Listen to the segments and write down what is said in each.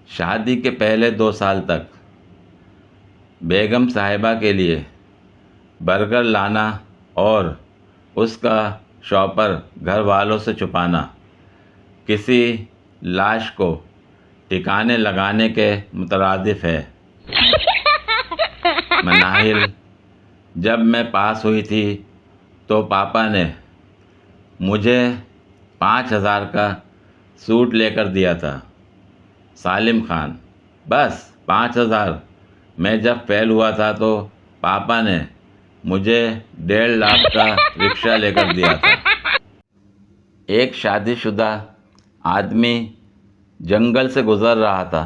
شادی کے پہلے 2 سال تک بیگم صاحبہ کے لیے برگر لانا اور اس کا شوہر گھر والوں سے چھپانا کسی لاش کو ٹھکانے لگانے کے مترادف ہے۔ مناہل، جب میں پاس ہوئی تھی تو پاپا نے مجھے 5,000 کا سوٹ لے کر دیا تھا۔ سالم خان: بس 5,000؟ میں جب فیل ہوا تھا تو پاپا نے مجھے 1.5 لاکھ کا رکشہ لے کر دیا تھا۔ ایک شادی شدہ آدمی جنگل سے گزر رہا تھا۔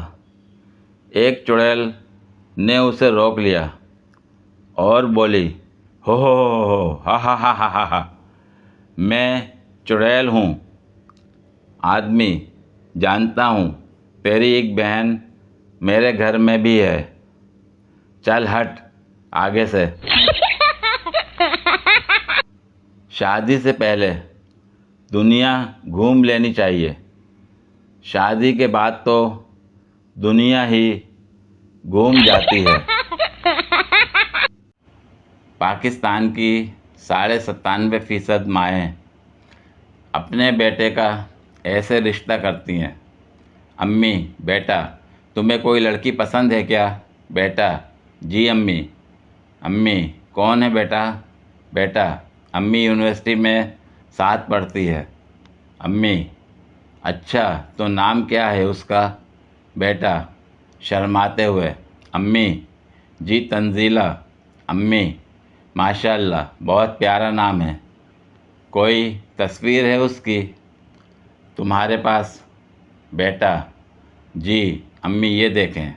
ایک چڑیل نے اسے روک لیا اور بولی، ہو ہا ہا ہا ہا ہا ہا، میں چڑیل ہوں۔ آدمی: جانتا ہوں، تیری ایک بہن میرے گھر میں بھی ہے، چل ہٹ آگے سے۔ شادی سے پہلے دنیا گھوم لینی چاہیے، شادی کے بعد تو دنیا ہی گھوم جاتی ہے۔ پاکستان کی 97.5% مائیں اپنے بیٹے کا ایسے رشتہ کرتی ہیں: امی: بیٹا تمہیں کوئی لڑکی پسند ہے کیا؟ بیٹا: جی امی۔ امی: کون ہے بیٹا؟ بیٹا: امی یونیورسٹی میں ساتھ پڑھتی ہے۔ امی: اچھا، تو نام کیا ہے اس کا؟ بیٹا شرماتے ہوئے: امی: جی تنزیلہ۔ امی: ماشاء اللہ، بہت پیارا نام ہے، کوئی تصویر ہے اس کی تمہارے پاس؟ بیٹا: جی امی، یہ دیکھیں۔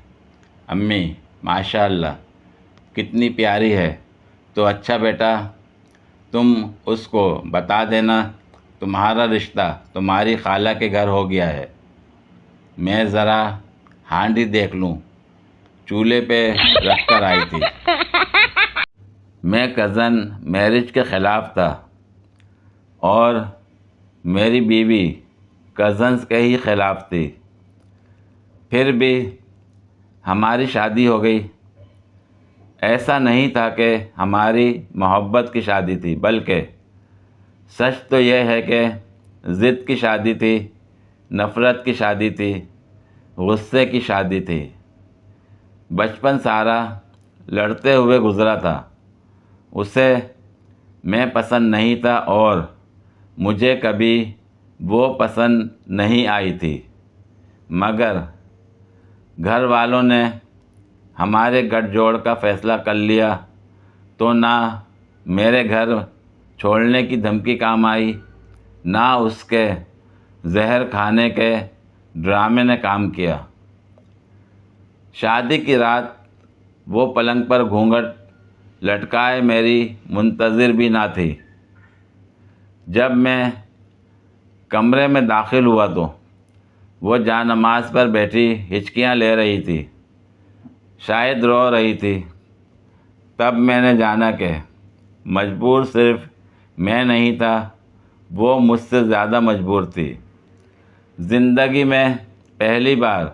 امی: ماشاء اللہ، کتنی پیاری ہے۔ تو اچھا بیٹا، تم اس کو بتا دینا تمہارا رشتہ تمہاری خالہ کے گھر ہو گیا ہے۔ میں ذرا ہانڈی دیکھ لوں، چولہے پہ رکھ کر آئی تھی۔ میں کزن میرج کے خلاف تھا اور میری بیوی کزنز کے ہی خلاف تھی، پھر بھی ہماری شادی ہو گئی۔ ایسا نہیں تھا کہ ہماری محبت کی شادی تھی، بلکہ سچ تو یہ ہے کہ ضد کی شادی تھی، نفرت کی شادی تھی، غصے کی شادی تھی۔ بچپن سارا لڑتے ہوئے گزرا تھا، اسے میں پسند نہیں تھا اور مجھے کبھی وہ پسند نہیں آئی تھی، مگر گھر والوں نے ہمارے گٹھ جوڑ کا فیصلہ کر لیا تو نہ میرے گھر چھوڑنے کی دھمکی کام آئی، نہ اس کے زہر کھانے کے ڈرامے نے کام کیا۔ شادی کی رات وہ پلنگ پر گھونگھٹ لٹکائے میری منتظر بھی نہ تھی۔ جب میں کمرے میں داخل ہوا تو وہ جا نماز پر بیٹھی ہچکیاں لے رہی تھی، شاید رو رہی تھی۔ تب میں نے جانا کہ مجبور صرف میں نہیں تھا، وہ مجھ سے زیادہ مجبور تھی۔ زندگی میں پہلی بار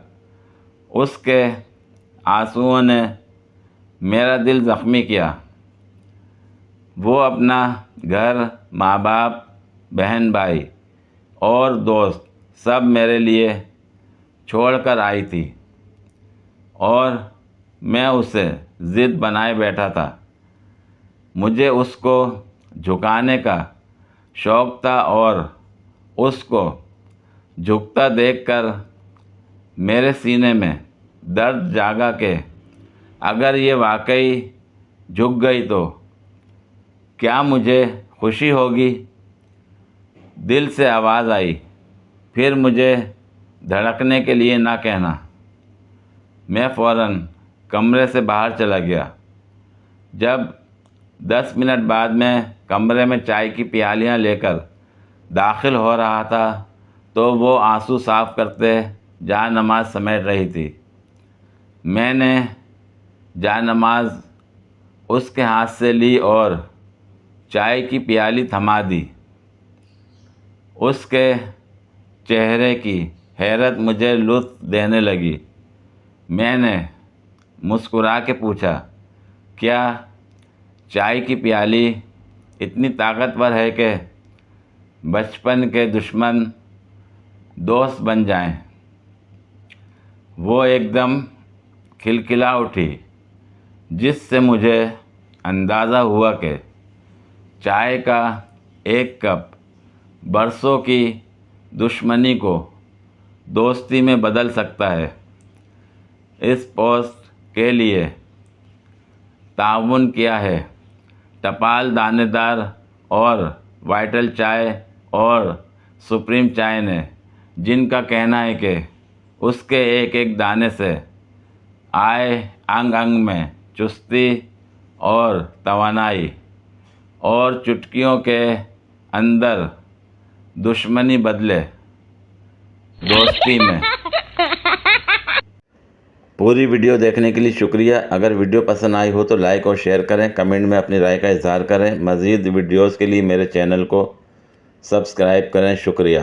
اس کے آنسوؤں نے میرا دل زخمی کیا۔ وہ اپنا گھر، ماں باپ، بہن بھائی اور دوست سب میرے لیے چھوڑ کر آئی تھی اور میں اسے ضد بنائے بیٹھا تھا۔ مجھے اس کو جھکانے کا شوق تھا اور اس کو جھکتا دیکھ کر میرے سینے میں درد جاگا کہ اگر یہ واقعی جھک گئی تو کیا مجھے خوشی ہوگی؟ دل سے آواز آئی، پھر مجھے دھڑکنے کے لیے نہ کہنا۔ میں فوراً کمرے سے باہر چلا گیا۔ جب 10 منٹ بعد میں کمرے میں چائے کی پیالیاں لے کر داخل ہو رہا تھا تو وہ آنسو صاف کرتے جا نماز سمیٹ رہی تھی۔ میں نے جا نماز اس کے ہاتھ سے لی اور چائے کی پیالی تھما دی۔ اس کے چہرے کی حیرت مجھے لطف دینے لگی۔ میں نے مسکرا کے پوچھا، کیا چائے کی پیالی اتنی طاقتور ہے کہ بچپن کے دشمن دوست بن جائیں؟ وہ ایک دم کھلکھلا اٹھی، جس سے مجھے اندازہ ہوا کہ چائے کا ایک کپ برسوں کی دشمنی کو دوستی میں بدل سکتا ہے۔ اس پوسٹ کے لیے تعاون کیا ہے ٹپال دانے دار اور وائٹل چائے اور سپریم چائے نے، جن کا کہنا ہے کہ اس کے ایک ایک دانے سے آئے انگ انگ میں چستی اور توانائی، اور چٹکیوں کے اندر دشمنی بدلے دوستی میں۔ پوری ویڈیو دیکھنے کے لیے شکریہ۔ اگر ویڈیو پسند آئی ہو تو لائک اور شیئر کریں، کمنٹ میں اپنی رائے کا اظہار کریں۔ مزید ویڈیوز کے لیے میرے چینل کو سبسکرائب کریں۔ شکریہ۔